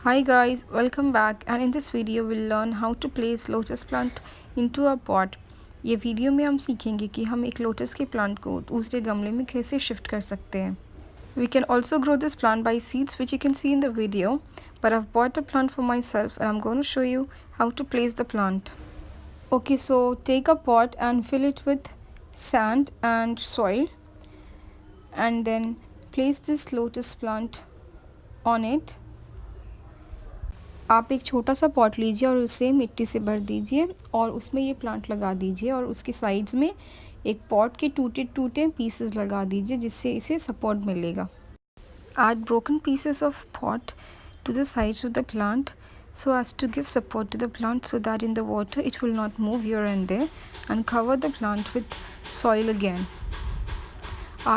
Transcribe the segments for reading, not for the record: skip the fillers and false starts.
Hi guys, welcome back and in this video we'll learn how to place lotus plant into a pot. ये video में हम सीखेंगे कि हम एक लोटस के प्लांट को दूसरे गमले में कैसे शिफ्ट कर सकते हैं. We can also grow this plant by seeds which you can see in the video, but I've bought a plant for myself and I'm going to show you how to place the plant. Okay, so take a pot and fill it with sand and soil and then place this lotus plant on it. आप एक छोटा सा pot लीजिए और उसे मिट्टी से भर दीजिए और उसमें ये प्लांट लगा दीजिए और उसके साइड्स में एक पॉट के टूटे टूटे पीसेस लगा दीजिए जिससे इसे सपोर्ट मिलेगा. Add broken pieces of pot to the sides of the plant so as to give support to the plant so that in the water it will not move here and there, and cover the plant with soil again.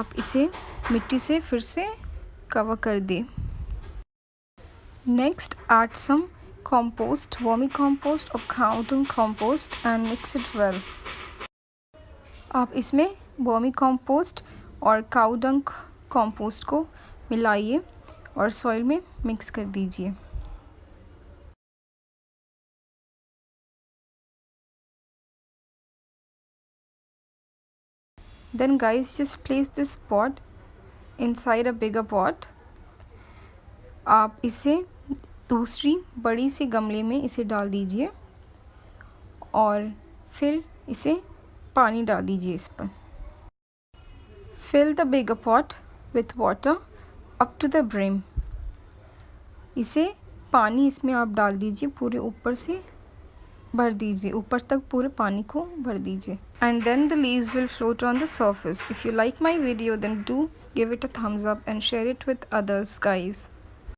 आप इसे मिट्टी से फिर से cover कर दें. Next, add some compost, vermicompost or cow dung compost and mix it well. आप इसमें vermicompost और cow dung compost को मिलाइए और सॉइल में मिक्स कर दीजिए. Then guys, just place this pot inside a bigger pot. आप इसे दूसरी बड़ी सी गमले में इसे डाल दीजिए और फिर इसे पानी डाल दीजिए इस पर. Fill the bigger pot with water up to the brim. इसे पानी इसमें आप डाल दीजिए, पूरे ऊपर से भर दीजिए, ऊपर तक पूरे पानी को भर दीजिए. And then the leaves will float on the surface. If you like my video then do give it a thumbs up and share it with others guys.